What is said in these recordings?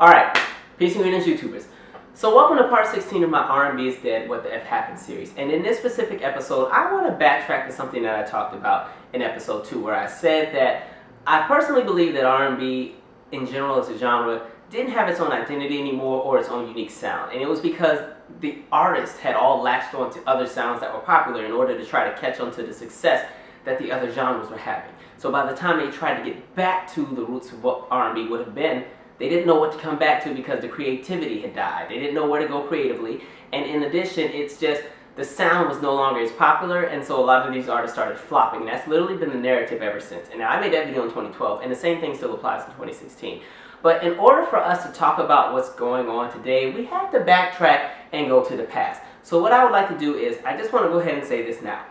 Alright, peace and greetings, YouTubers. So welcome to part 16 of my R&B is Dead, What the F Happened series. And in this specific episode, I want to backtrack to something that I talked about in episode 2, where I said that I personally believe that R&B in general as a genre didn't have its own identity anymore or its own unique sound. And it was because the artists had all latched on to other sounds that were popular in order to try to catch on to the success that the other genres were having. So by the time they tried to get back to the roots of what R&B would have been, they didn't know what to come back to because the creativity had died. They didn't know where to go creatively. And in addition, it's just the sound was no longer as popular, and so a lot of these artists started flopping. And that's literally been the narrative ever since. And I made that video in 2012, and the same thing still applies in 2016. But in order for us to talk about what's going on today, we have to backtrack and go to the past. So what I would like to do is, I just want to go ahead and say this now.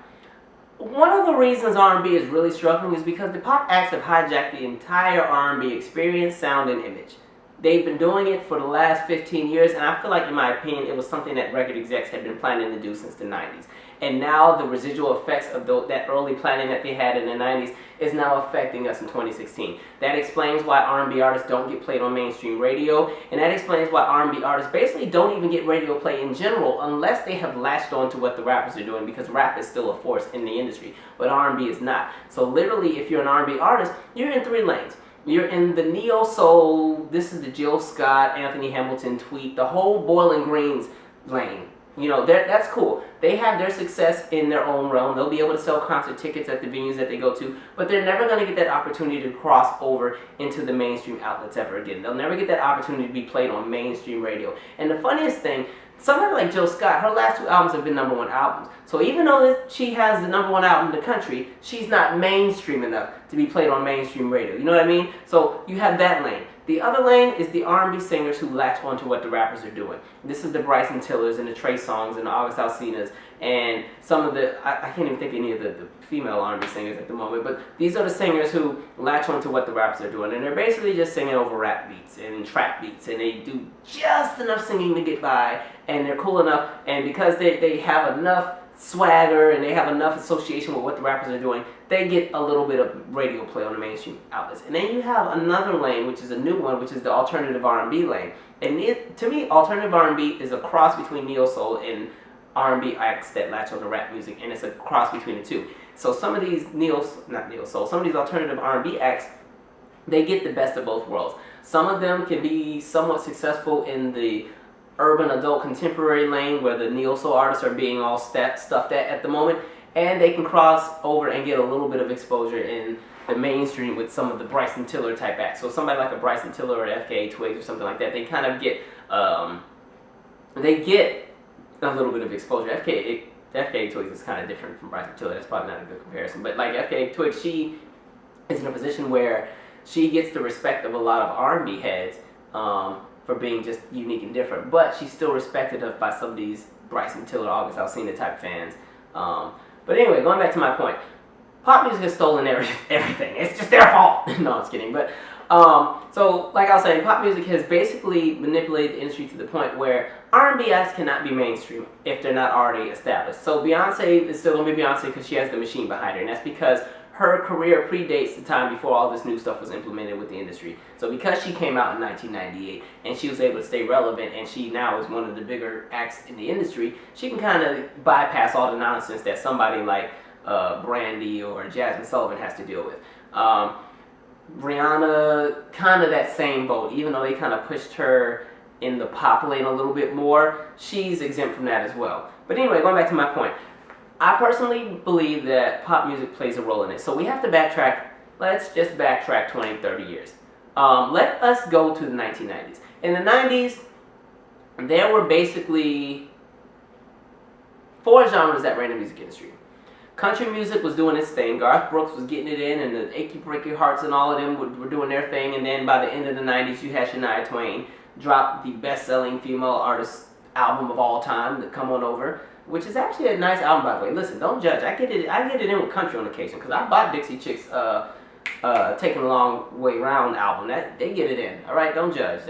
One of the reasons R&B is really struggling is because the pop acts have hijacked the entire R&B experience, sound, and image. They've been doing it for the last 15 years, and I feel like, in my opinion, it was something that record execs had been planning to do since the 90s. And now the residual effects of that early planning that they had in the 90s is now affecting us in 2016. That explains why R&B artists don't get played on mainstream radio, and that explains why R&B artists basically don't even get radio play in general unless they have latched on to what the rappers are doing, because rap is still a force in the industry, but R&B is not. So literally, if you're an R&B artist, you're in 3 lanes. You're in the neo-soul, this is the Jill Scott, Anthony Hamilton tweet, the whole Boiling Greens lane. You know, that's cool. They have their success in their own realm. They'll be able to sell concert tickets at the venues that they go to, but they're never going to get that opportunity to cross over into the mainstream outlets ever again. They'll never get that opportunity to be played on mainstream radio. And the funniest thing, somebody like Jill Scott, her last 2 albums have been #1 albums. So even though she has the #1 album in the country, she's not mainstream enough to be played on mainstream radio. You know what I mean? So you have that lane. The other lane is the R&B singers who latch onto what the rappers are doing. This is the Bryson Tillers and the Trey Songz and the August Alsinas and some of the, I can't even think of any of the female R&B singers at the moment, but these are the singers who latch onto what the rappers are doing. And they're basically just singing over rap beats and trap beats, and they do just enough singing to get by, and they're cool enough, and because they have enough swagger and they have enough association with what the rappers are doing, they get a little bit of radio play on the mainstream outlets. And then you have another lane, which is a new one, which is the alternative R&B lane. And to me, alternative R&B is a cross between neo-soul and R&B acts that latch on to rap music, and it's a cross between the two. So some of these some of these alternative R&B acts, they get the best of both worlds. Some of them can be somewhat successful in the urban adult contemporary lane, where the neo-soul artists are being all stuffed at the moment, and they can cross over and get a little bit of exposure in the mainstream with some of the Bryson Tiller type acts. So somebody like a Bryson Tiller or FKA Twigs or something like that, they kind of get a little bit of exposure. FKA Twigs is kind of different from Bryson Tiller. That's probably not a good comparison, but like FKA Twigs, she is in a position where she gets the respect of a lot of R&B heads for being just unique and different, but she's still respected by some of these Bryson Tiller, August Alsina type fans. But anyway, going back to my point, pop music has stolen everything. It's just their fault. No, I'm just kidding. But so, like I was saying, pop music has basically manipulated the industry to the point where R&B acts cannot be mainstream if they're not already established. So Beyonce is still gonna be Beyonce because she has the machine behind her, and that's because her career predates the time before all this new stuff was implemented with the industry. So because she came out in 1998 and she was able to stay relevant, and she now is one of the bigger acts in the industry, she can kind of bypass all the nonsense that somebody like Brandy or Jasmine Sullivan has to deal with. Rihanna, kind of that same boat. Even though they kind of pushed her in the pop lane a little bit more, she's exempt from that as well. But anyway, going back to my point, I personally believe that pop music plays a role in it. So we have to backtrack. Let's just backtrack 20, 30 years. Let us go to the 1990s. In the 90s, there were basically 4 genres that ran the music industry. Country music was doing its thing. Garth Brooks was getting it in, and the Achy Breaky Hearts and all of them were doing their thing. And then by the end of the 90s, you had Shania Twain drop the best-selling female artist album of all time, the Come On Over, which is actually a nice album, by the way. Listen, don't judge. I get it in with country on occasion, because I bought Dixie Chicks Taking a Long Way Round album. They get it in. All right, don't judge.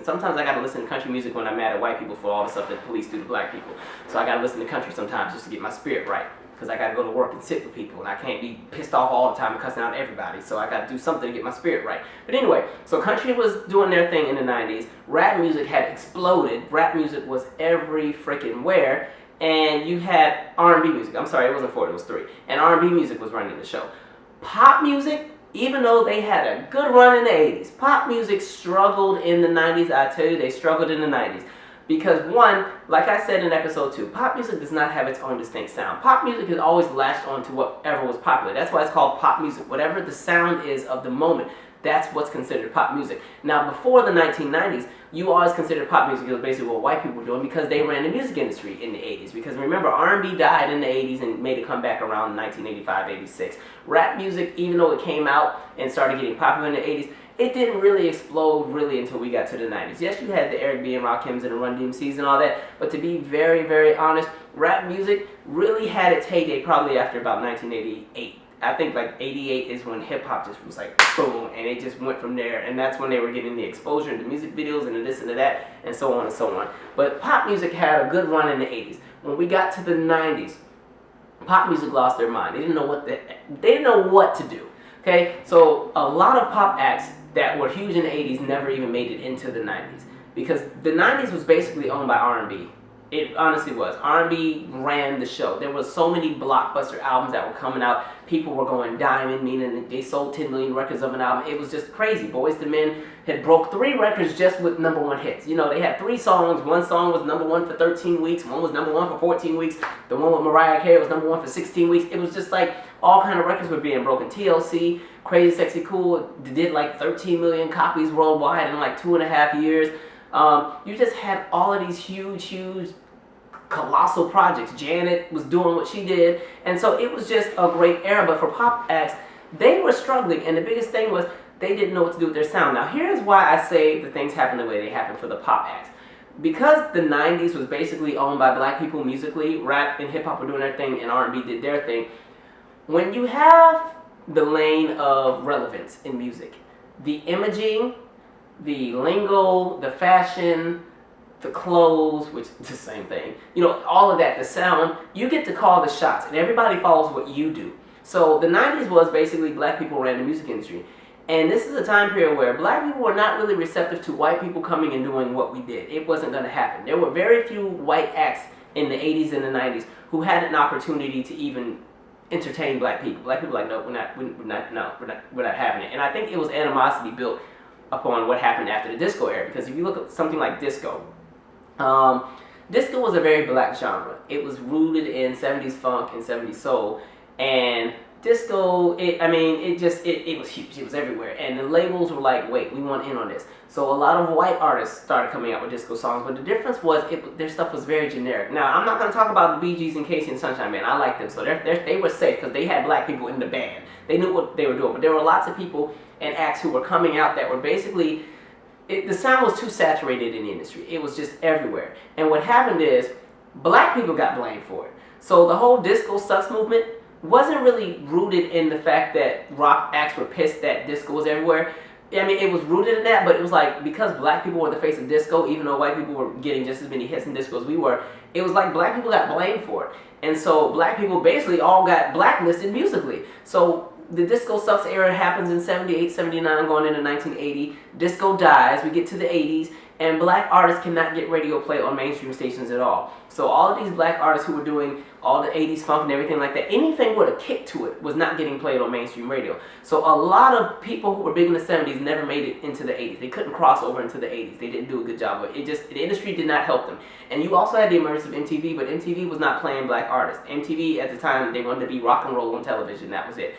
Sometimes I gotta listen to country music when I'm mad at white people for all the stuff that the police do to black people. So I gotta listen to country sometimes just to get my spirit right. because I got to go to work and sit with people, and I can't be pissed off all the time and cussing out everybody, so I got to do something to get my spirit right. But anyway, so country was doing their thing in the 90s. Rap music had exploded. Rap music was every freaking where, and you had R&B music. I'm sorry, it wasn't 4, it was 3. And R&B music was running the show. Pop music, even though they had a good run in the 80s, pop music struggled in the 90s. I tell you, they struggled in the 90s. Because one, like I said in episode 2, pop music does not have its own distinct sound. Pop music has always latched on to whatever was popular. That's why it's called pop music. Whatever the sound is of the moment, that's what's considered pop music. Now, before the 1990s, you always considered pop music as basically what white people were doing because they ran the music industry in the 80s. Because remember, R&B died in the 80s and made a comeback around 1985, 86. Rap music, even though it came out and started getting popular in the 80s, it didn't really explode really until we got to the 90s. Yes, you had the Eric B. and Rakims and the Run DMCs and all that, but to be very, very honest, rap music really had its heyday probably after about 1988. I think like 88 is when hip-hop just was like boom, and it just went from there, and that's when they were getting the exposure into music videos and this and that, and so on and so on. But pop music had a good run in the 80s. When we got to the 90s, pop music lost their mind. They didn't know what to do. Okay, so a lot of pop acts that were huge in the 80s never even made it into the 90s because the 90s was basically owned by R&B. It honestly was. R&B ran the show. There was so many blockbuster albums that were coming out. People were going diamond, meaning they sold 10 million records of an album. It was just crazy. Boyz II Men had broke 3 records just with #1 hits. You know, they had 3 songs. One song was #1 for 13 weeks. One was #1 for 14 weeks. The one with Mariah Carey was #1 for 16 weeks. It was just like all kind of records were being broken. TLC, Crazy Sexy Cool, did like 13 million copies worldwide in like 2.5 years. You just had all of these huge colossal projects. Janet was doing what she did, and so it was just a great era. But for pop acts, they were struggling, and the biggest thing was they didn't know what to do with their sound. Now here's why I say the things happened the way they happened for the pop acts. Because the 90s was basically owned by black people musically, rap and hip hop were doing their thing and R&B did their thing. When you have the lane of relevance in music, the imaging, the lingo, the fashion, the clothes, which is the same thing, you know, all of that, the sound, you get to call the shots and everybody follows what you do. So the 90s was basically black people ran the music industry. And this is a time period where black people were not really receptive to white people coming and doing what we did. It wasn't going to happen. There were very few white acts in the 80s and the 90s who had an opportunity to even entertain black people. Black people were like, no, we're not having it. And I think it was animosity built upon what happened after the disco era. Because if you look at something like disco, disco was a very black genre. It was rooted in 70s funk and 70s soul, and disco, it was huge. It was everywhere, and the labels were like, wait, we want in on this. So a lot of white artists started coming out with disco songs, but the difference was their stuff was very generic. Now, I'm not going to talk about the Bee Gees and Casey and Sunshine Band. I like them, so they were safe because they had black people in the band. They knew what they were doing, but there were lots of people and acts who were coming out that were basically, the sound was too saturated in the industry. It was just everywhere. And what happened is, black people got blamed for it. So the whole disco sucks movement wasn't really rooted in the fact that rock acts were pissed that disco was everywhere. I mean, it was rooted in that, but it was like, because black people were the face of disco, even though white people were getting just as many hits in disco as we were, it was like black people got blamed for it. And so black people basically all got blacklisted musically. So the disco sucks era happens in 78, 79, going into 1980. Disco dies, we get to the 80s, and black artists cannot get radio play on mainstream stations at all. So all of these black artists who were doing all the 80s funk and everything like that, anything with a kick to it was not getting played on mainstream radio. So a lot of people who were big in the 70s never made it into the 80s. They couldn't cross over into the 80s. They didn't do a good job of it. The industry did not help them. And you also had the emergence of MTV, but MTV was not playing black artists. MTV at the time, they wanted to be rock and roll on television. That was it.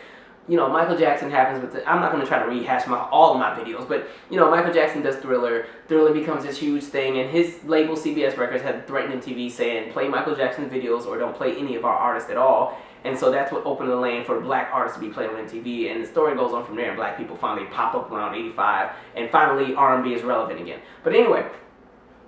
You know, Michael Jackson happens with I'm not going to try to rehash all of my videos, but, you know, Michael Jackson does Thriller. Thriller becomes this huge thing, and his label, CBS Records, had threatened MTV saying, play Michael Jackson videos or don't play any of our artists at all. And so that's what opened the lane for black artists to be played on MTV, and the story goes on from there, and black people finally pop up around 85, and finally R&B is relevant again. But anyway,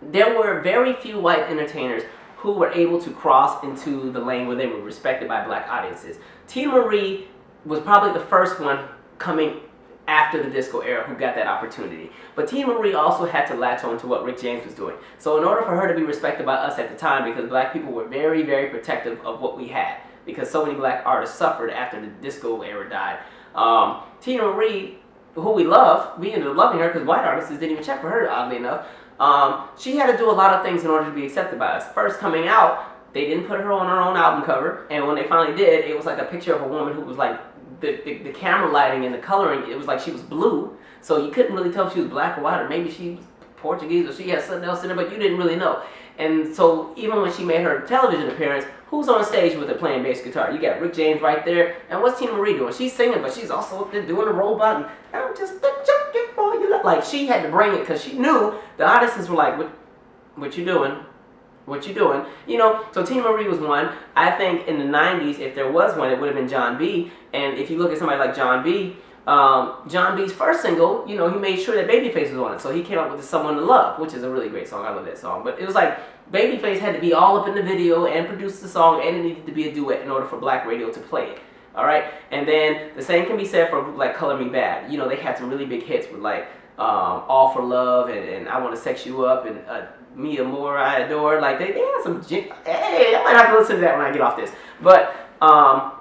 there were very few white entertainers who were able to cross into the lane where they were respected by black audiences. Tina Marie was probably the first one coming after the disco era who got that opportunity. But Tina Marie also had to latch on to what Rick James was doing. So in order for her to be respected by us at the time, because black people were very, very protective of what we had. because so many black artists suffered after the disco era died. Tina Marie, who we love, we ended up loving her because white artists didn't even check for her, oddly enough. She had to do a lot of things in order to be accepted by us. First, coming out, they didn't put her on her own album cover, and when they finally did, it was like a picture of a woman who was like, the camera lighting and the coloring, it was like she was blue, so you couldn't really tell if she was black or white, or maybe she was Portuguese, or she had something else in her, but you didn't really know. And so even when she made her television appearance, who's on stage with her playing bass guitar? You got Rick James right there, and what's Tina Marie doing? She's singing, but she's also up there doing the robot, and I'm just a junkie for you. Like, she had to bring it, because she knew the audiences were like, what you doing? What you doing? You know, so Tina Marie was one. I think in the 90s, if there was one, it would have been John B. And if you look at somebody like John B., John B's first single, you know, he made sure that Babyface was on it. So he came up with Someone to Love, which is a really great song. I love that song. But it was like Babyface had to be all up in the video and produce the song, and it needed to be a duet in order for black radio to play it. All right? And then the same can be said for a group like Color Me Bad. You know, they had some really big hits with like All for Love and I Want to Sex You Up and Me Amore, I Adore. Like, they had some, hey, I might have to listen to that when I get off this. But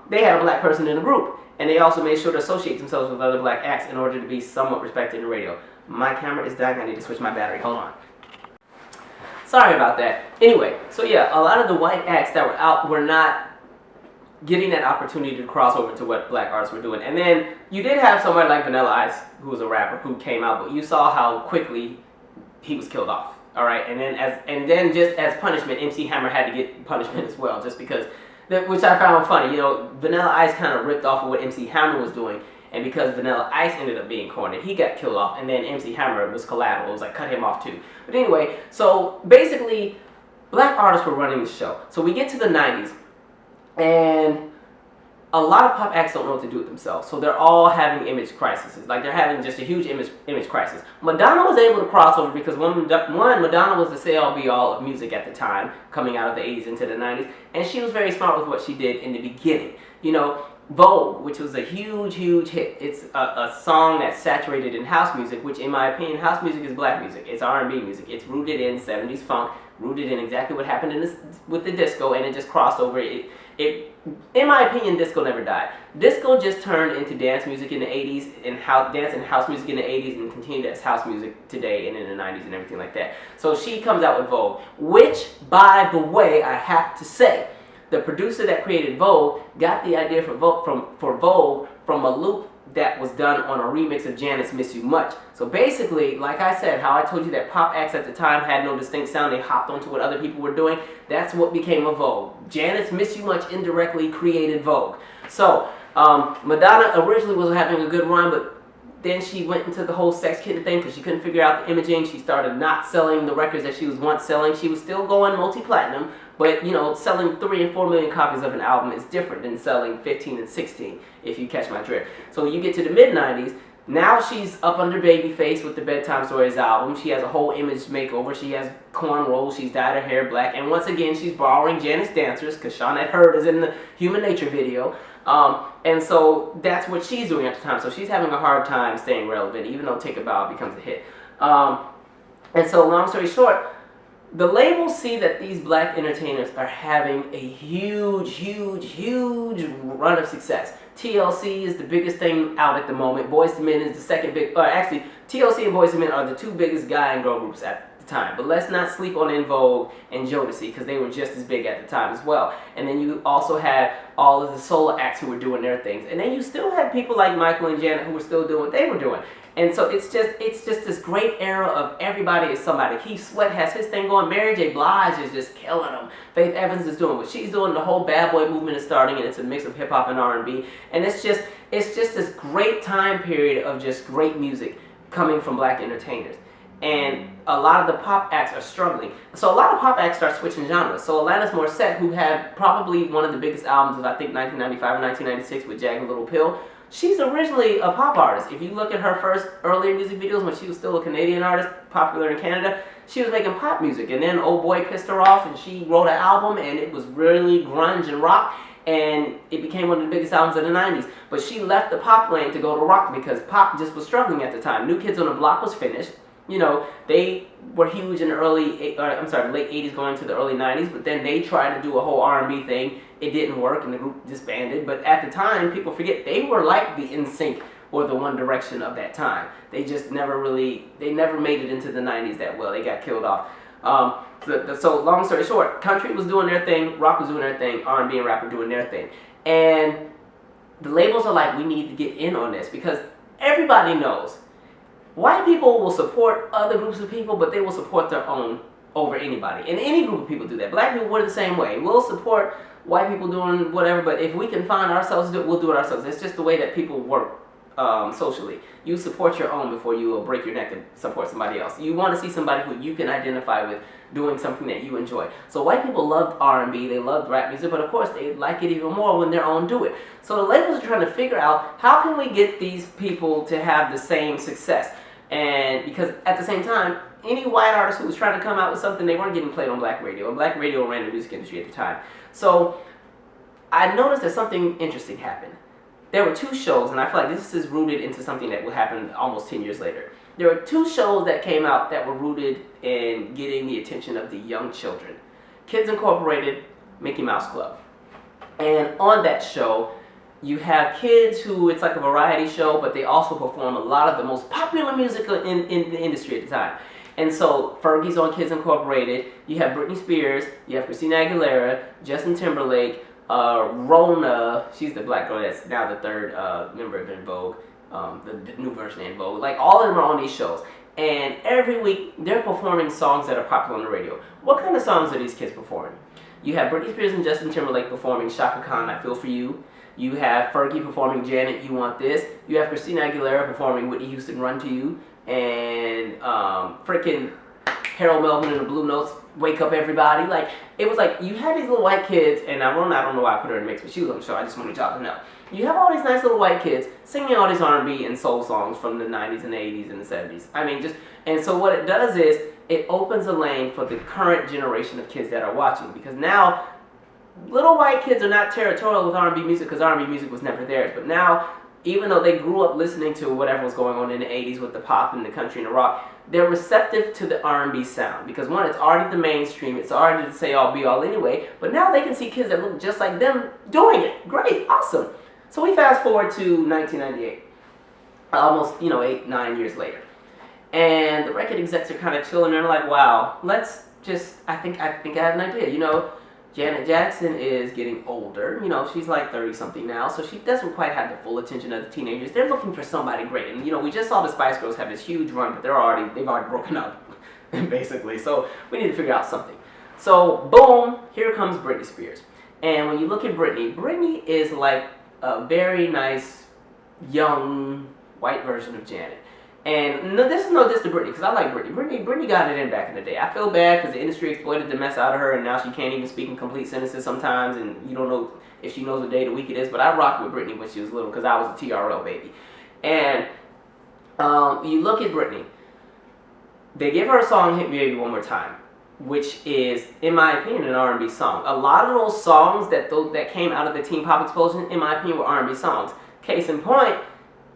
they had a black person in the group. And they also made sure to associate themselves with other black acts in order to be somewhat respected in the radio. My camera is dying. I need to switch my battery. Hold on. Sorry about that. Anyway, so yeah, a lot of the white acts that were out were not getting that opportunity to cross over to what black artists were doing. And then you did have somebody like Vanilla Ice, who was a rapper, who came out, but you saw how quickly he was killed off. All right, and then just as punishment, MC Hammer had to get punishment as well, just because. Which I found funny. You know, Vanilla Ice kind of ripped off of what MC Hammer was doing, and because Vanilla Ice ended up being cornered, he got killed off, and then MC Hammer was collateral. It was like, cut him off too. But anyway, so basically, black artists were running the show. So we get to the 90s, and a lot of pop acts don't know what to do with themselves. So they're all having image crises. Like, they're having just a huge image crisis. Madonna was able to cross over because one, Madonna was the say-all be-all of music at the time, coming out of the 80s into the 90s, and she was very smart with what she did in the beginning. You know, Vogue, which was a huge, huge hit. It's a song that's saturated in house music, which in my opinion, house music is black music. It's R&B music. It's rooted in 70s funk, rooted in exactly what happened with the disco, and it just crossed over. In my opinion, disco never died. Disco just turned into dance music in the 80s, and dance and house music in the 80s, and continued as house music today and in the 90s and everything like that. So she comes out with Vogue, which, by the way, I have to say, the producer that created Vogue got the idea for Vogue from a loop that was done on a remix of Janet's Miss You Much. So basically, like I said, how I told you that pop acts at the time had no distinct sound, they hopped onto what other people were doing, that's what became a Vogue. Janet's Miss You Much indirectly created Vogue. So, Madonna originally was having a good run, but then she went into the whole sex kitten thing because she couldn't figure out the imaging. She started not selling the records that she was once selling. She was still going multi-platinum, but, you know, selling 3 and 4 million copies of an album is different than selling 15 and 16, if you catch my drift. So you get to the mid-90s, now she's up under Babyface with the Bedtime Stories album. She has a whole image makeover. She has cornrows. She's dyed her hair black. And once again, she's borrowing Janet's dancers because Shawnette Hurd is in the Human Nature video. And so that's what she's doing at the time. So she's having a hard time staying relevant, even though Take a Bow becomes a hit. And so long story short, the labels see that these black entertainers are having a huge, huge, huge run of success. TLC is the biggest thing out at the moment. Boyz II Men is the second big, actually, TLC and Boyz II Men are the 2 biggest guy and girl groups at the time. But let's not sleep on En Vogue and Jodeci, because they were just as big at the time as well. And then you also had all of the solo acts who were doing their things. And then you still had people like Michael and Janet who were still doing what they were doing. And so it's just this great era of everybody is somebody. Keith Sweat has his thing going. Mary J. Blige is just killing them. Faith Evans is doing what she's doing. The whole bad boy movement is starting, and it's a mix of hip hop and R&B. And it's just this great time period of just great music coming from black entertainers. And a lot of the pop acts are struggling. So a lot of pop acts start switching genres. So Alanis Morisette, who had probably one of the biggest albums of I think 1995 or 1996 with Jagged Little Pill, she's originally a pop artist. If you look at her first earlier music videos when she was still a Canadian artist, popular in Canada, she was making pop music. And then Old Boy pissed her off and she wrote an album and it was really grunge and rock. And it became one of the biggest albums of the 90s. But she left the pop lane to go to rock because pop just was struggling at the time. New Kids on the Block was finished. You know, they were huge in the late 80s going to the early 90s, but then they tried to do a whole R&B thing. It didn't work and the group disbanded. But at the time, people forget, they were like the NSYNC or the One Direction of that time. They just never made it into the 90s that well. They got killed off. So long story short, country was doing their thing, rock was doing their thing, R&B and rap were doing their thing. And the labels are like, we need to get in on this, because everybody knows white people will support other groups of people, but they will support their own over anybody. And any group of people do that. Black people were the same way. We'll support white people doing whatever, but if we can find ourselves to do it, we'll do it ourselves. It's just the way that people work socially. You support your own before you will break your neck to support somebody else. You want to see somebody who you can identify with doing something that you enjoy. So white people loved R&B, they loved rap music, but of course they like it even more when their own do it. So the labels are trying to figure out, how can we get these people to have the same success? And because at the same time, any white artist who was trying to come out with something, they weren't getting played on black radio, and black radio ran the music industry at the time. So I noticed that something interesting happened. There were two shows, and I feel like this is rooted into something that will happen almost 10 years later. There were two shows that came out that were rooted in getting the attention of the young children. Kids Incorporated, Mickey Mouse Club. And on that show, you have kids who, it's like a variety show, but they also perform a lot of the most popular music in the industry at the time. And so Fergie's on Kids Incorporated, you have Britney Spears, you have Christina Aguilera, Justin Timberlake, Rona, she's the black girl that's now the third member of En Vogue, the new version of En Vogue. Like, all of them are on these shows. And every week, they're performing songs that are popular on the radio. What kind of songs are these kids performing? You have Britney Spears and Justin Timberlake performing Shaka Khan, I Feel For You. You have Fergie performing Janet, You Want This. You have Christina Aguilera performing Whitney Houston, Run To You. And freaking Harold Melvin and the Blue Notes, Wake Up Everybody. Like, it was like, you had these little white kids, and I don't know why I put her in the mix, but she was on the show, I just wanted y'all to know. You have all these nice little white kids singing all these R&B and soul songs from the 90s and the 80s and the 70s. I mean, and so what it does is, it opens a lane for the current generation of kids that are watching, because now, little white kids are not territorial with R&B music, because R&B music was never theirs, but now, even though they grew up listening to whatever was going on in the 80s with the pop and the country and the rock, they're receptive to the R&B sound. Because one, it's already the mainstream, it's already the say-all, be-all anyway, but now they can see kids that look just like them doing it. Great, awesome. So we fast forward to 1998, almost, 8, 9 years later. And the record execs are kind of chilling, and they're like, wow, let's just, I think I have an idea, Janet Jackson is getting older. She's like 30-something now, so she doesn't quite have the full attention of the teenagers. They're looking for somebody great. And, we just saw the Spice Girls have this huge run, but they've already broken up, basically. So we need to figure out something. So, boom, here comes Britney Spears. And when you look at Britney is like a very nice, young, white version of Janet. And this is no diss to Britney, because I like Britney. Britney got it in back in the day. I feel bad because the industry exploited the mess out of her, and now she can't even speak in complete sentences sometimes, and you don't know if she knows what day of the week it is. But I rocked with Britney when she was little, because I was a TRL baby. And you look at Britney, they give her a song, Hit Me Baby One More Time, which is, in my opinion, an R&B song. A lot of those songs that came out of the teen pop explosion, in my opinion, were R&B songs. Case in point,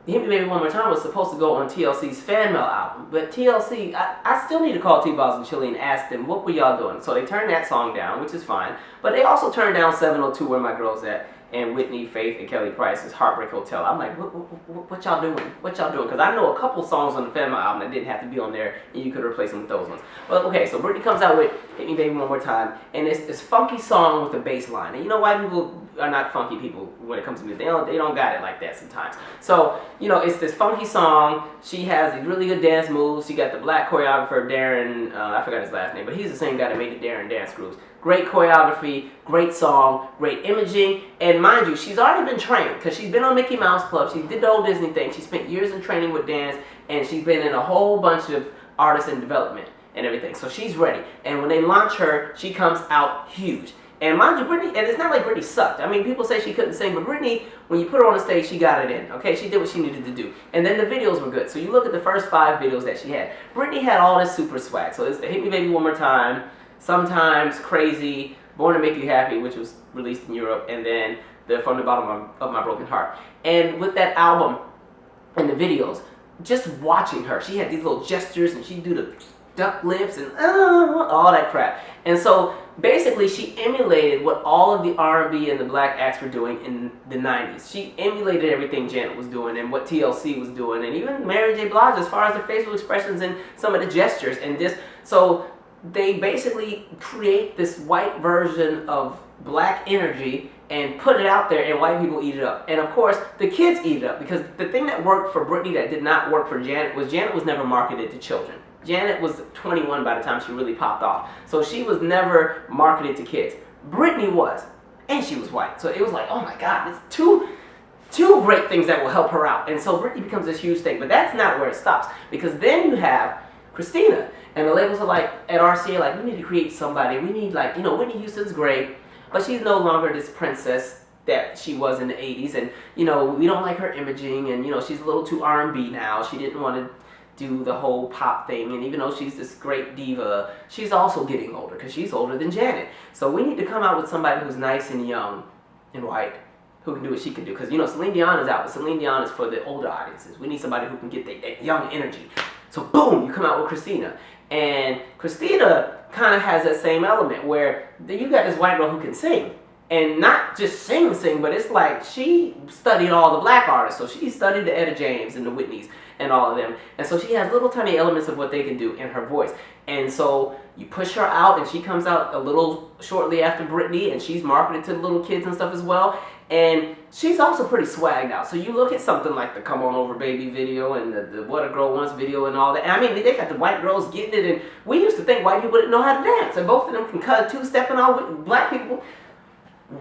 Hit Me Baby One More Time was supposed to go on TLC's Fan Mail album, but TLC, I still need to call T-Balls and Chili and ask them, what were y'all doing? So they turned that song down, which is fine, but they also turned down 702, Where My Girl's At, and Whitney, Faith, and Kelly Price's Heartbreak Hotel. I'm like, what y'all doing? What y'all doing? Because I know a couple songs on the Fan Mail album that didn't have to be on there, and you could replace them with those ones. Well, okay, so Britney comes out with Hit Me Baby One More Time, and it's this funky song with a bass line. And white people are not funky people when it comes to music. They don't got it like that sometimes. So, it's this funky song. She has these really good dance moves. She got the black choreographer, Darren, I forgot his last name, but he's the same guy that made the Darren dance grooves. Great choreography, great song, great imaging, and mind you, she's already been trained, because she's been on Mickey Mouse Club, she did the whole Disney thing, she spent years in training with dance, and she's been in a whole bunch of artists in development and everything, so she's ready. And when they launch her, she comes out huge. And mind you, Britney, and it's not like Britney sucked. I mean, people say she couldn't sing, but Britney, when you put her on the stage, she got it in, okay? She did what she needed to do. And then the videos were good. So you look at the first 5 videos that she had. Britney had all this super swag. So it's the Hit Me Baby One More Time, Sometimes, Crazy, Born to Make You Happy, which was released in Europe, and then the From the Bottom of My Broken Heart. And with that album and the videos, just watching her, she had these little gestures and she'd do the duck lips and all that crap. And so basically she emulated what all of the R&B and the black acts were doing in the 90s. She emulated everything Janet was doing and what TLC was doing, and even Mary J. Blige as far as the facial expressions and some of the gestures and this. So they basically create this white version of black energy and put it out there, and white people eat it up. And of course, the kids eat it up, because the thing that worked for Britney that did not work for Janet was never marketed to children. Janet was 21 by the time she really popped off. So she was never marketed to kids. Britney was, and she was white. So it was like, oh my God, it's two great things that will help her out. And so Britney becomes this huge thing, but that's not where it stops, because then you have Christina, and the labels are like, at RCA, like, we need to create somebody. We need, like, you know, Whitney Houston's great, but she's no longer this princess that she was in the 80s, and, you know, we don't like her imaging, and, you know, she's a little too R&B now. She didn't want to do the whole pop thing, and even though she's this great diva, she's also getting older, because she's older than Janet. So we need to come out with somebody who's nice and young and white, who can do what she can do, because, you know, Celine Dion is out, but Celine Dion is for the older audiences. We need somebody who can get that young energy. So boom, you come out with Christina. And Christina kind of has that same element where you got this white girl who can sing. And not just sing, but it's like she studied all the black artists. So she studied the Etta James and the Whitneys and all of them. And so she has little tiny elements of what they can do in her voice. And so you push her out, and she comes out a little shortly after Britney, and she's marketed to the little kids and stuff as well. And she's also pretty swagged out. So you look at something like the Come On Over Baby video and the What a Girl Wants video and all that. And I mean, they got the white girls getting it, and we used to think white people didn't know how to dance. And both of them can cut a two-step and all. With black people,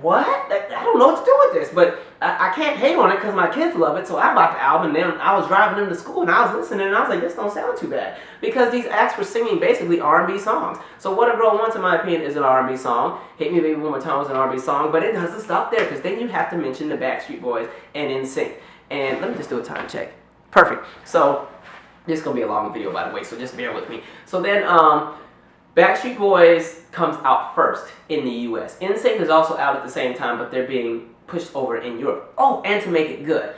what? I don't know what to do with this, but I can't hate on it because my kids love it. So I bought the album, and then I was driving them to school, and I was listening, and I was like, this don't sound too bad, because these acts were singing basically R&B songs. So What a Girl Wants, in my opinion, is an R&B song. Hit Me Baby One More Time was an R&B song, but it doesn't stop there, because then you have to mention the Backstreet Boys and NSYNC. And let me just do a time check. Perfect. So this is gonna be a long video, by the way, so just bear with me. So then Backstreet Boys comes out first in the US. NSYNC is also out at the same time, but they're being pushed over in Europe. Oh, and to make it good,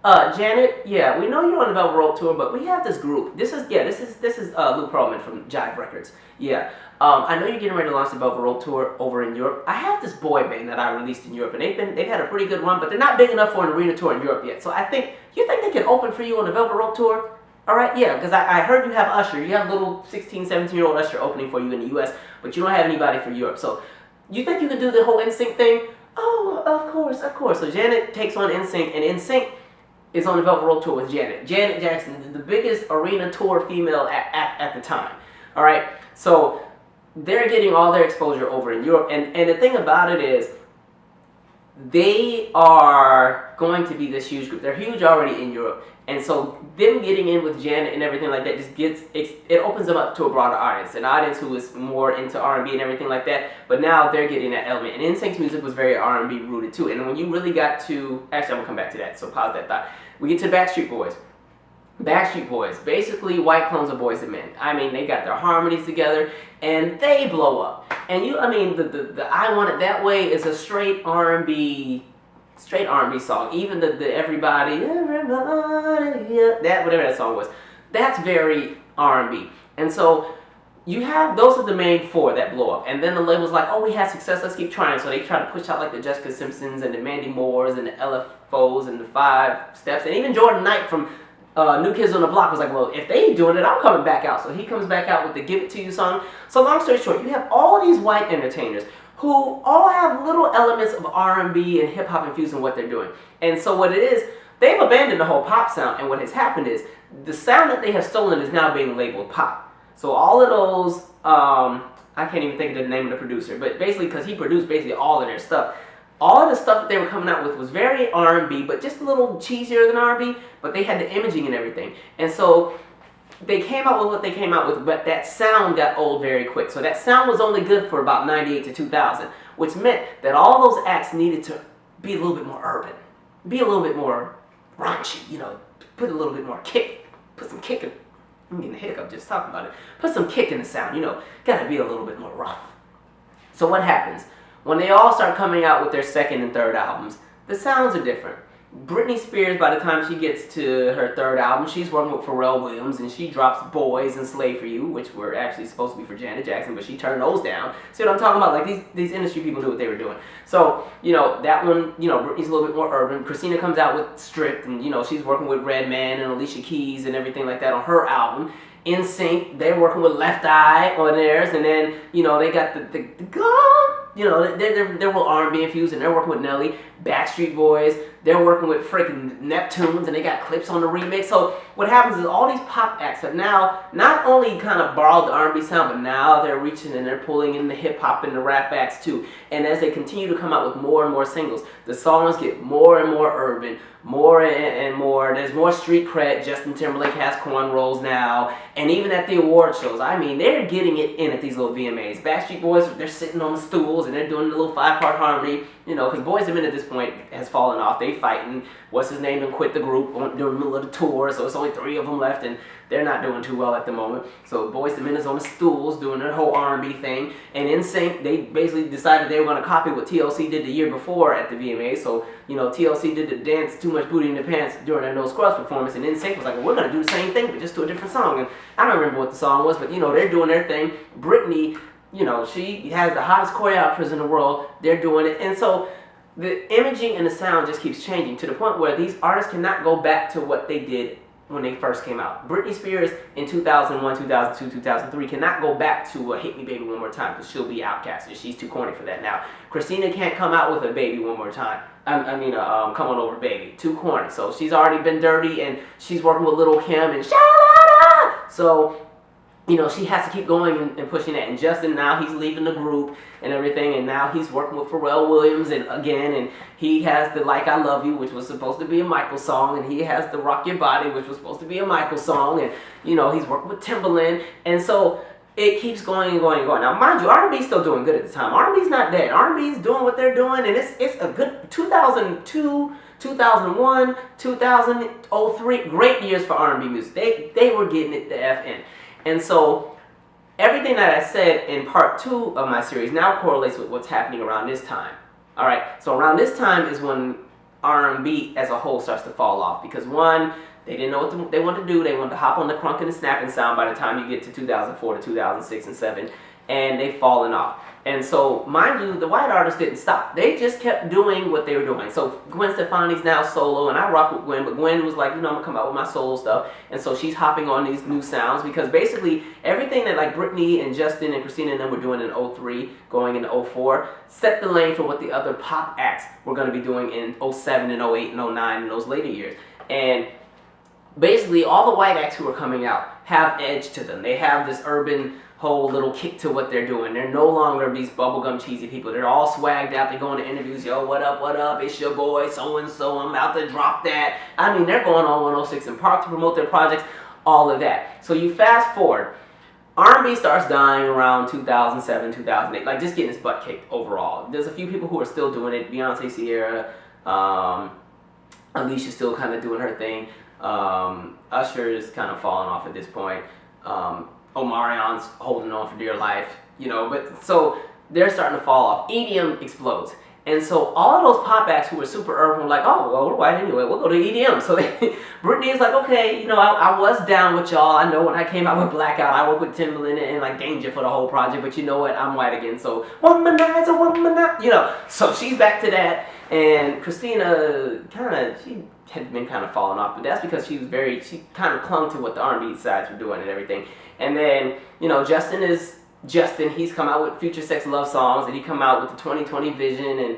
Janet, yeah, we know you're on the Velvet Rope tour, but we have this group. This is Lou Pearlman from Jive Records. Yeah, I know you're getting ready to launch the Velvet Rope tour over in Europe. I have this boy band that I released in Europe, and they've had a pretty good run, but they're not big enough for an arena tour in Europe yet. So you think they can open for you on the Velvet Rope tour? All right, yeah, because I heard you have Usher. You have little 16, 17-year-old Usher opening for you in the U.S., but you don't have anybody for Europe. So you think you can do the whole NSYNC thing? Oh, of course, of course. So Janet takes on NSYNC, and NSYNC is on the Velvet Rope tour with Janet. Janet Jackson, the biggest arena tour female at the time. All right, so they're getting all their exposure over in Europe, and the thing about it is, they are going to be this huge group. They're huge already in Europe. And so them getting in with Janet and everything like that just it opens them up to a broader audience. An audience who is more into R&B and everything like that. But now they're getting that element. And NSYNC's music was very R&B rooted too. And when you really got to, actually I'm going to come back to that, so pause that thought. We get to Backstreet Boys. Backstreet Boys, basically white clones of Boys and Men. I mean, they got their harmonies together, and they blow up. And the I Want It That Way is a straight R&B song. Even the everybody, yeah, that whatever that song was, that's very R&B. And so you have, those are the main four that blow up. And then the label's like, oh, we had success, let's keep trying. So they try to push out like the Jessica Simpsons and the Mandy Moores and the LFOs and the Five Steps, and even Jordan Knight from New Kids on the Block was like, well, if they ain't doing it, I'm coming back out. So he comes back out with the Give It To You song. So long story short, you have all these white entertainers who all have little elements of R&B and hip-hop infused in what they're doing. And so what it is, they've abandoned the whole pop sound, and what has happened is, the sound that they have stolen is now being labeled pop. So all of those, I can't even think of the name of the producer, but basically, because he produced basically all of their stuff, all of the stuff that they were coming out with was very R&B, but just a little cheesier than R&B, but they had the imaging and everything. And so they came out with what they came out with, but that sound got old very quick. So that sound was only good for about 98 to 2000, which meant that all those acts needed to be a little bit more urban, be a little bit more raunchy, you know, put a little bit more kick, put some kick in. I'm getting a hiccup just talking about it. Put some kick in the sound, you know, gotta be a little bit more rough. So what happens? When they all start coming out with their second and third albums, the sounds are different. Britney Spears, by the time she gets to her third album, she's working with Pharrell Williams, and she drops Boys and Slave for You, which were actually supposed to be for Janet Jackson, but she turned those down. See what I'm talking about? Like, these industry people knew what they were doing. So, you know, that one, you know, Britney's a little bit more urban. Christina comes out with Stripped, and, you know, she's working with Redman and Alicia Keys and everything like that on her album. NSYNC, they're working with Left Eye on theirs, and then, you know, they got the you know, they're real R&B infused, and they're working with Nelly. Backstreet Boys, they're working with freaking Neptunes, and they got clips on the remix. So what happens is all these pop acts have now not only kind of borrowed the R&B sound, but now they're reaching and they're pulling in the hip hop and the rap acts too. And as they continue to come out with more and more singles, the songs get more and more urban, more and more. There's more street cred. Justin Timberlake has cornrows now, and even at the award shows, I mean, they're getting it in at these little VMAs. Backstreet Boys, they're sitting on the stools and they're doing the little 5-part harmony, you know, because Boyz II Men at this point has fallen off. They fighting, what's his name, and quit the group during the middle of the tour, so it's only 3 of them left, and they're not doing too well at the moment. So Boyz II Men is on the stools doing their whole R&B thing, and NSYNC, they basically decided they were going to copy what TLC did the year before at the VMA. So, you know, TLC did the dance Too Much Booty in Their Pants during their No Scrubs performance, and NSYNC was like, well, we're going to do the same thing, but just do a different song. And I don't remember what the song was, but, you know, they're doing their thing. Britney, you know, she has the hottest choreographers in the world. They're doing it. And so the imaging and the sound just keeps changing to the point where these artists cannot go back to what they did when they first came out. Britney Spears in 2001, 2002, 2003 cannot go back to Hit Me Baby One More Time, because she'll be outcasted. She's too corny for that now. Christina can't come out with a Baby One More Time. Come On Over Baby. Too corny. So she's already been dirty, and she's working with Lil' Kim and Sha-La-La. So, you know, she has to keep going and pushing that. And Justin, now he's leaving the group and everything, and now he's working with Pharrell Williams and he has the Like I Love You, which was supposed to be a Michael song, and he has the Rock Your Body, which was supposed to be a Michael song, and, you know, he's working with Timbaland, and so it keeps going and going and going. Now, mind you, R&B's still doing good at the time. R&B's not dead. R&B's doing what they're doing, and it's a good 2002, 2001, 2003, great years for R&B music. They were getting it the F in. And so everything that I said in part 2 of my series now correlates with what's happening around this time. All right, so around this time is when R&B as a whole starts to fall off, because one, they didn't know what they wanted to do. They wanted to hop on the crunk and the snapping sound by the time you get to 2004 to 2006 and 7, and they've fallen off. And so, mind you, the white artists didn't stop. They just kept doing what they were doing. So Gwen Stefani's now solo, and I rock with Gwen, but Gwen was like, you know, I'm going to come out with my solo stuff. And so she's hopping on these new sounds, because basically everything that like Britney and Justin and Christina and them were doing in 03, going into 04, set the lane for what the other pop acts were going to be doing in 07 and 08 and 09 and those later years. And basically all the white acts who are coming out have edge to them. They have this urban whole little kick to what they're doing. They're no longer these bubblegum cheesy people. They're all swagged out. They go into interviews, yo, what up, it's your boy so-and-so, I'm about to drop that. I mean, they're going on 106 and Park to promote their projects, all of that. So you fast forward, R&B starts dying around 2007, 2008, like just getting its butt kicked overall. There's a few people who are still doing it. Beyonce, Sierra, Alicia's still kind of doing her thing. Usher is kind of falling off at this point. Omarion's holding on for dear life, you know, but so they're starting to fall off. EDM explodes. And so all of those pop acts who were super urban were like, oh, well, we're white anyway, we'll go to EDM. So Britney is like, okay, you know, I was down with y'all. I know when I came out with Blackout, I worked with Timbaland and like Danger for the whole project, but you know what, I'm white again, so womanizer, you know. So she's back to that, and Christina she had been kind of falling off, but that's because she kind of clung to what the R&B sides were doing and everything. And then, you know, Justin, he's come out with Future Sex Love songs, and he come out with the 2020 Vision, and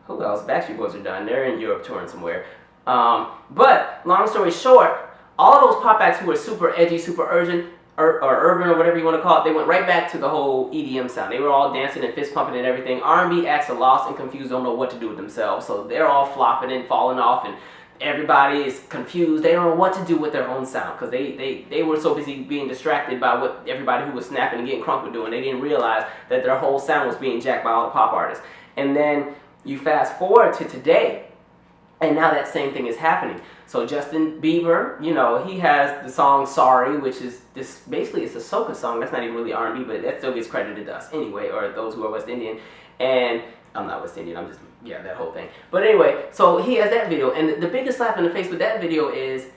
who else? Backstreet Boys are done. They're in Europe touring somewhere. But long story short, all of those pop acts who were super edgy, super urban, or whatever you want to call it, they went right back to the whole EDM sound. They were all dancing and fist pumping and everything. R&B acts are lost and confused, don't know what to do with themselves, so they're all flopping and falling off, and everybody is confused. They don't know what to do with their own sound, because they were so busy being distracted by what everybody who was snapping and getting crunk were doing. They didn't realize that their whole sound was being jacked by all the pop artists. And then you fast forward to today, and now that same thing is happening. So Justin Bieber, you know, he has the song Sorry, which is basically it's a soca song. That's not even really R&B, but that still gets credited to us anyway, or those who are West Indian. And I'm not West Indian, I'm just yeah, that whole thing. But anyway, so he has that video, and the biggest slap in the face with that video is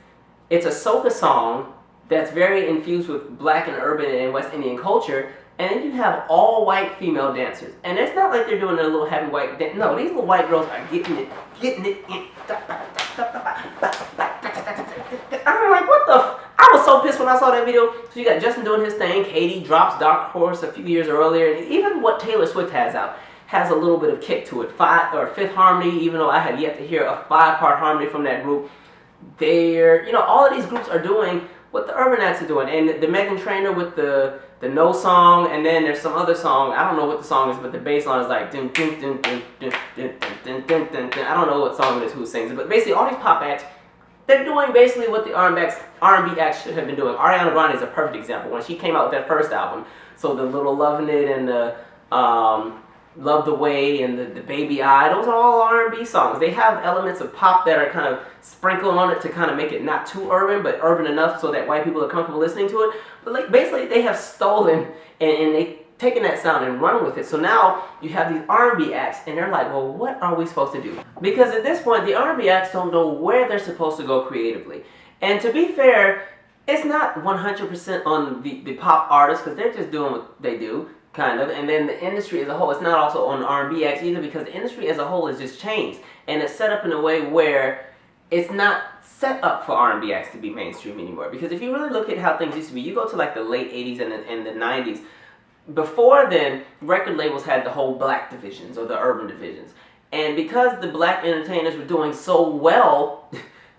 it's a soca song that's very infused with black and urban and West Indian culture, and then you have all white female dancers. And it's not like they're doing a little happy white dance. No, these little white girls are getting it in. I'm like, what the I was so pissed when I saw that video. So you got Justin doing his thing, Katie drops Dark Horse a few years earlier, and even what Taylor Swift has out has a little bit of kick to it. Fifth Harmony, even though I have yet to hear a 5-part harmony from that group. They're, all of these groups are doing what the urban acts are doing. And the Meghan Trainor with the No song, and then there's some other song, I don't know what the song is, but the bass line is like dun, dun, dun, dun, dun, dun, dun, dun, dun, dun. I don't know what song it is, who sings it, but basically all these pop acts, they're doing basically what the R&B acts should have been doing. Ariana Grande is a perfect example. When she came out with that first album, so the Little Lovin' It and the Love the Way and the Baby I, those are all R&B songs. They have elements of pop that are kind of sprinkled on it to kind of make it not too urban, but urban enough so that white people are comfortable listening to it. But like basically they have stolen and they taken that sound and run with it. So now you have these R&B acts and they're like, well, what are we supposed to do? Because at this point, the R&B acts don't know where they're supposed to go creatively. And to be fair, it's not 100% on the pop artists, because they're just doing what they do, kind of. And then the industry as a whole, it's not also on R&B acts either, because the industry as a whole has just changed. And it's set up in a way where it's not set up for R&B acts to be mainstream anymore. Because if you really look at how things used to be, you go to like the late 80s and the 90s, before then, record labels had the whole black divisions or the urban divisions. And because the black entertainers were doing so well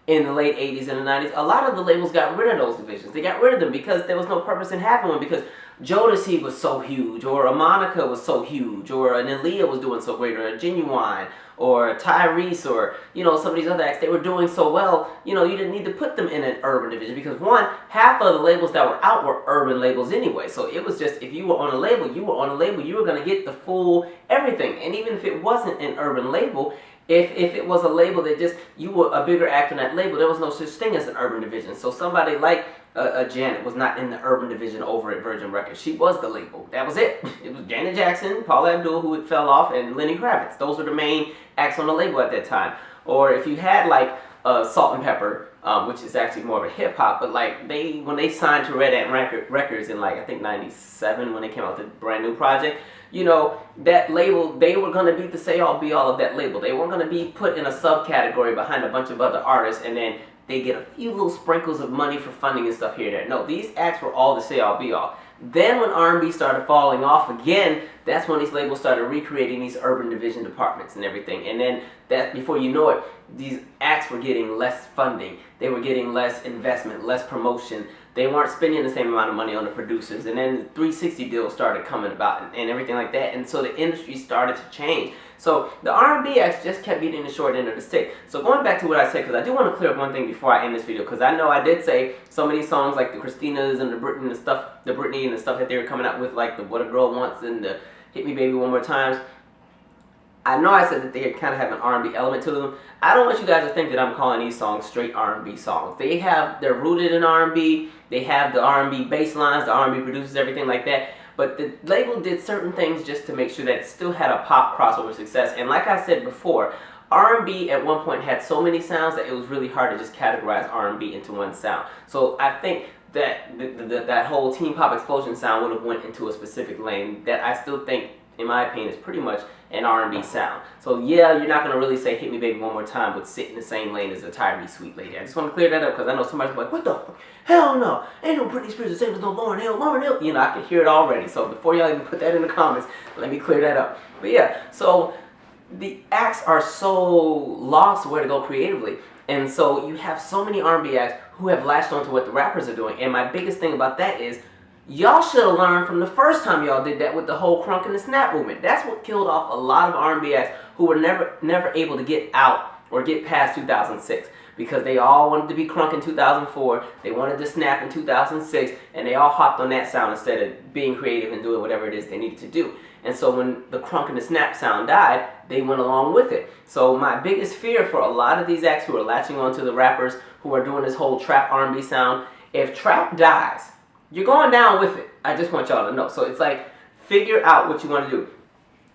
in the late 80s and the 90s, a lot of the labels got rid of those divisions. They got rid of them because there was no purpose in having one, because Jodeci was so huge, or a Monica was so huge, or an Aaliyah was doing so great, or a Genuine, or a Tyrese, or some of these other acts. They were doing so well, you didn't need to put them in an urban division, because one, half of the labels that were out were urban labels anyway. So it was just, if you were on a label, you were on a label. You were going to get the full everything. And even if it wasn't an urban label, if it was a label that just, you were a bigger act on that label, there was no such thing as an urban division. So somebody like Janet was not in the urban division over at Virgin Records. She was the label. That was it. It was Janet Jackson, Paula Abdul, who had fell off, and Lenny Kravitz. Those were the main acts on the label at that time. Or if you had like Salt and Pepper, which is actually more of a hip hop, but like when they signed to Red Ant Records in like I think '97 when they came out with the brand new project, that label, they were going to be the say all be all of that label. They weren't going to be put in a subcategory behind a bunch of other artists and then they get a few little sprinkles of money for funding and stuff here and there. No, these acts were all the say all be all. Then when R&B started falling off again, that's when these labels started recreating these urban division departments and everything. And then that, before you know it, these acts were getting less funding. They were getting less investment, less promotion. They weren't spending the same amount of money on the producers. And then the 360 deals started coming about and everything like that. And so the industry started to change. So the R&B acts just kept getting the short end of the stick. So going back to what I said, because I do want to clear up one thing before I end this video, because I know I did say some of these songs like the Christinas and the Britney and the stuff that they were coming out with, like the What a Girl Wants and the Hit Me Baby One More Time. I know I said that they kind of have an R&B element to them. I don't want you guys to think that I'm calling these songs straight R&B songs. They're rooted in R&B. They have the R&B bass lines, the R&B producers, everything like that. But the label did certain things just to make sure that it still had a pop crossover success. And like I said before, R&B at one point had so many sounds that it was really hard to just categorize R&B into one sound. So I think that that whole teen pop explosion sound would have went into a specific lane that I still think, in my opinion, is pretty much an R&B sound. So yeah, you're not going to really say Hit Me Baby One More Time would sit in the same lane as a Tyrese Sweet Lady. I just want to clear that up because I know somebody's like, what the fuck? Hell no. Ain't no Britney Spears the same as no Lauryn Hill. I can hear it already. So before y'all even put that in the comments, let me clear that up. But yeah, so the acts are so lost where to go creatively. And so you have so many R&B acts who have latched onto what the rappers are doing. And my biggest thing about that is, y'all should have learned from the first time y'all did that with the whole crunk and the snap movement. That's what killed off a lot of R&B acts who were never able to get out or get past 2006. Because they all wanted to be crunk in 2004, they wanted to snap in 2006, and they all hopped on that sound instead of being creative and doing whatever it is they needed to do. And so when the crunk and the snap sound died, they went along with it. So my biggest fear for a lot of these acts who are latching onto the rappers who are doing this whole trap R&B sound, if trap dies, you're going down with it. I just want y'all to know. So it's like, figure out what you want to do.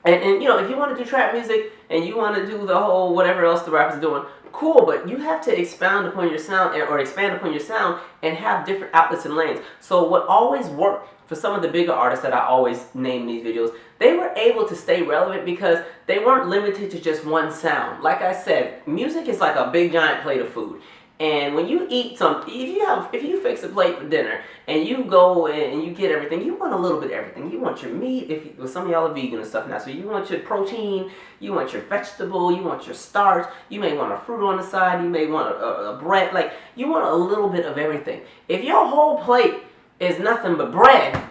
And you know, if you want to do trap music and you want to do the whole whatever else the rappers are doing, cool. But you have to expound upon your sound or expand upon your sound and have different outlets and lanes. So what always worked for some of the bigger artists that I always name these videos, they were able to stay relevant because they weren't limited to just one sound. Like I said, music is like a big giant plate of food. And when you eat something, if you fix a plate for dinner and you go and you get everything, you want a little bit of everything. You want your meat, well, some of y'all are vegan and stuff now, so you want your protein, you want your vegetable, you want your starch, you may want a fruit on the side, you may want a bread, like you want a little bit of everything. If your whole plate is nothing but bread,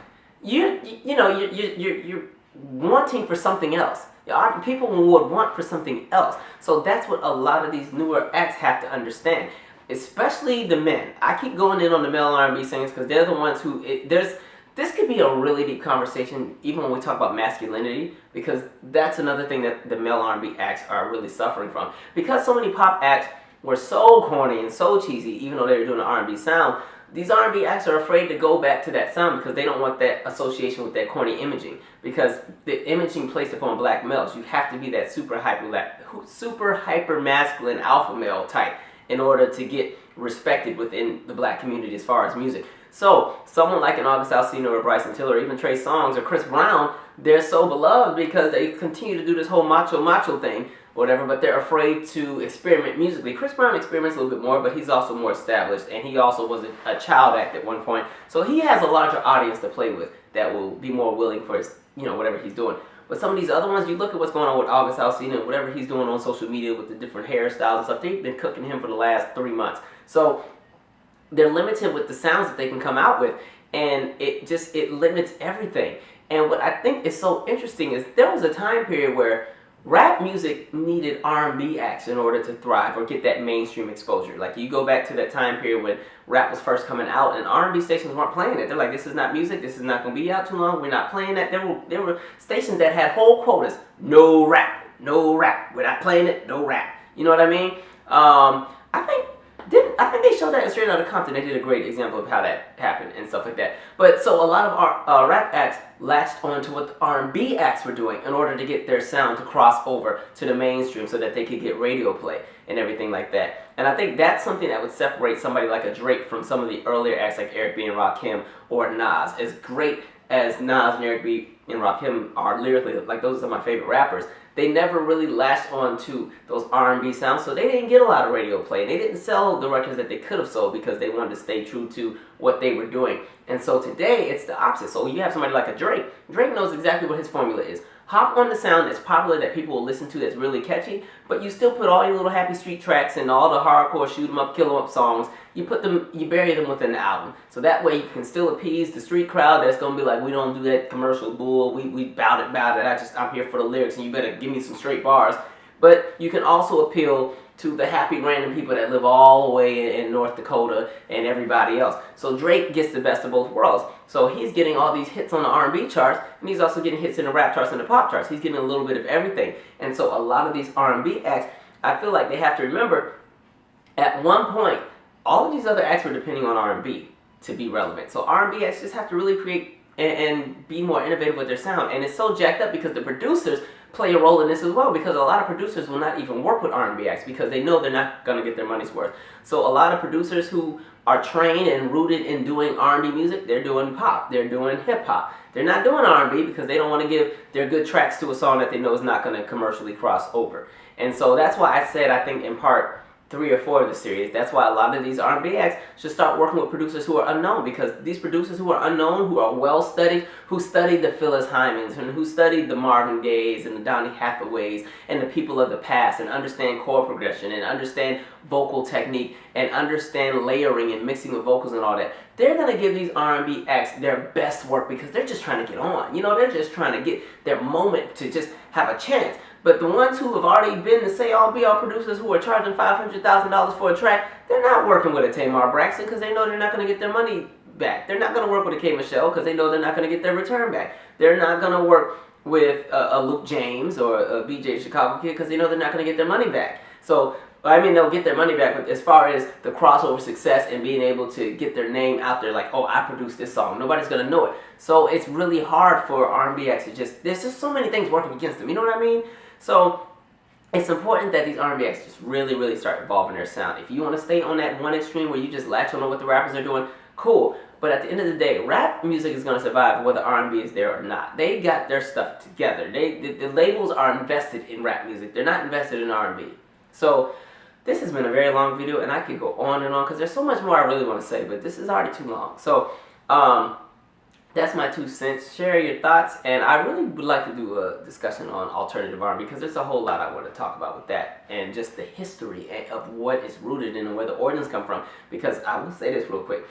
you're wanting for something else. People would want for something else. So that's what a lot of these newer acts have to understand. Especially the men. I keep going in on the male R&B singers because they're the ones who, this could be a really deep conversation even when we talk about masculinity, because that's another thing that the male R&B acts are really suffering from. Because so many pop acts were so corny and so cheesy, even though they were doing an R&B sound, these R&B acts are afraid to go back to that sound because they don't want that association with that corny imaging. Because the imaging placed upon black males, you have to be that super hyper masculine alpha male type in order to get respected within the black community as far as music. So someone like an August Alsina or Bryson Tiller or even Trey Songz or Chris Brown, they're so beloved because they continue to do this whole macho thing, whatever, but they're afraid to experiment musically. Chris Brown experiments a little bit more, but he's also more established, and he also was a child act at one point. So he has a larger audience to play with that will be more willing for his, whatever he's doing. But some of these other ones, you look at what's going on with August Alsina and whatever he's doing on social media with the different hairstyles and stuff, they've been cooking him for the last 3 months. So they're limited with the sounds that they can come out with, and it limits everything. And what I think is so interesting is there was a time period where rap music needed R&B acts in order to thrive or get that mainstream exposure. Like you go back to that time period when rap was first coming out and R&B stations weren't playing it. They're like, this is not music, this is not going to be out too long, we're not playing that. There were stations that had whole quotas, no rap, we're not playing it, no rap. You know what I mean? I think they showed that in Straight Outta Compton. They did a great example of how that happened and stuff like that. But so a lot of our rap acts latched on to what the R&B acts were doing in order to get their sound to cross over to the mainstream so that they could get radio play and everything like that. And I think that's something that would separate somebody like a Drake from some of the earlier acts like Eric B. and Rakim or Nas. As great as Nas and Eric B. and Rakim are lyrically, like those are my favorite rappers, they never really latched on to those R&B sounds, so they didn't get a lot of radio play. They didn't sell the records that they could have sold because they wanted to stay true to what they were doing. And so today, it's the opposite. So you have somebody like a Drake. Drake knows exactly what his formula is. Hop on the sound that's popular, that people will listen to, that's really catchy, but you still put all your little happy street tracks and all the hardcore shoot 'em up, kill 'em up songs. You bury them within the album. So that way you can still appease the street crowd that's gonna be like, we don't do that commercial bull, we bout it. I'm here for the lyrics and you better give me some straight bars. But you can also appeal to the happy random people that live all the way in North Dakota and everybody else. So Drake gets the best of both worlds. So he's getting all these hits on the R&B charts, and he's also getting hits in the rap charts and the pop charts. He's getting a little bit of everything. And so a lot of these R&B acts, I feel like they have to remember, at one point, all of these other acts were depending on R&B to be relevant. So R&B acts just have to really create and be more innovative with their sound. And it's so jacked up because the producers play a role in this as well, because a lot of producers will not even work with R&B acts because they know they're not going to get their money's worth. So a lot of producers who are trained and rooted in doing R&B music, they're doing pop, they're doing hip-hop. They're not doing R&B because they don't want to give their good tracks to a song that they know is not going to commercially cross over. And so that's why I said, I think in part 3 or 4 of the series, that's why a lot of these R&B acts should start working with producers who are unknown, because these producers who are unknown, who are well studied, who studied the Phyllis Hymens and who studied the Marvin Gayes and the Donny Hathaways and the people of the past and understand chord progression and understand vocal technique and understand layering and mixing of vocals and all that, they're going to give these R&B acts their best work because they're just trying to get on. They're just trying to get their moment to just have a chance. But the ones who have already been the say-all-be-all producers who are charging $500,000 for a track, they're not working with a Tamar Braxton because they know they're not going to get their money back. They're not going to work with a K. Michelle because they know they're not going to get their return back. They're not going to work with a Luke James or a BJ Chicago Kid because they know they're not going to get their money back. So I mean, they'll get their money back, but as far as the crossover success and being able to get their name out there, like, oh, I produced this song, nobody's gonna know it. So it's really hard for R&B acts to there's just so many things working against them, you know what I mean? So it's important that these R&B acts just really, really start evolving their sound. If you want to stay on that one extreme where you just latch on to what the rappers are doing, cool. But at the end of the day, rap music is going to survive whether R&B is there or not. They got their stuff together. The labels are invested in rap music. They're not invested in R&B. So this has been a very long video, and I could go on and on because there's so much more I really want to say, but this is already too long. So that's my 2 cents. Share your thoughts, and I really would like to do a discussion on alternative R&B because there's a whole lot I want to talk about with that and just the history of what it's rooted in and where the origins come from. Because I will say this real quick.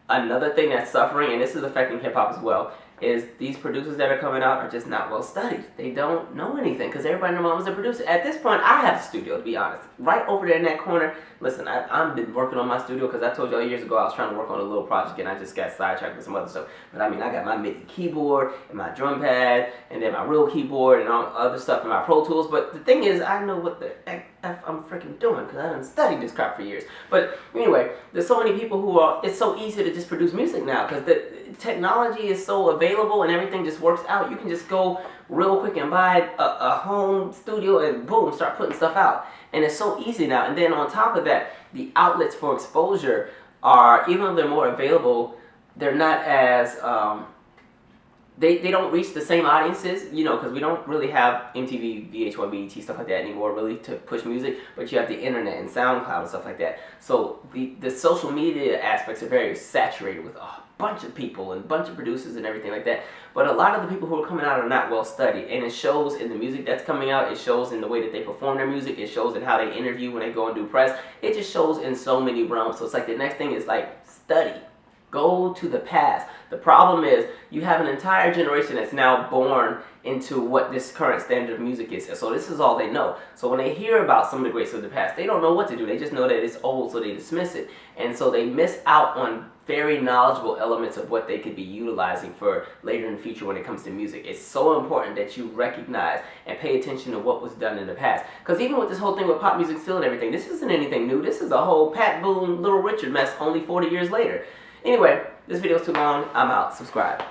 Another thing that's suffering, and this is affecting hip-hop as well, is these producers that are coming out are just not well studied. They don't know anything because everybody in their mom is a producer. At this point, I have a studio, to be honest. Right over there in that corner. Listen, I've been working on my studio because I told y'all years ago I was trying to work on a little project and I just got sidetracked with some other stuff. But I mean, I got my MIDI keyboard and my drum pad and then my real keyboard and all other stuff and my Pro Tools. But the thing is, I know what the F I'm freaking doing because I haven't studied this crap for years. But anyway, there's so many people who are, it's so easy to just produce music now because the technology is so available and everything just works out. You can just go real quick and buy a home studio and boom, start putting stuff out. And it's so easy now. And then on top of that, the outlets for exposure are, even though they're more available, they're not as, they don't reach the same audiences, you know, because we don't really have MTV, VH1, BET, stuff like that anymore, really, to push music. But you have the internet and SoundCloud and stuff like that. So the social media aspects are very saturated with a bunch of people and a bunch of producers and everything like that. But a lot of the people who are coming out are not well studied, and it shows in the music that's coming out. It shows in the way that they perform their music. It shows in how they interview when they go and do press. It just shows in so many realms. So it's like the next thing is like study. Go to the past. The problem is you have an entire generation that's now born into what this current standard of music is. So this is all they know. So when they hear about some of the greats of the past, they don't know what to do. They just know that it's old, so they dismiss it. And so they miss out on very knowledgeable elements of what they could be utilizing for later in the future when it comes to music. It's so important that you recognize and pay attention to what was done in the past. Because even with this whole thing with pop music still and everything, this isn't anything new. This is a whole Pat Boone, Little Richard mess only 40 years later. Anyway, this video is too long. I'm out. Subscribe.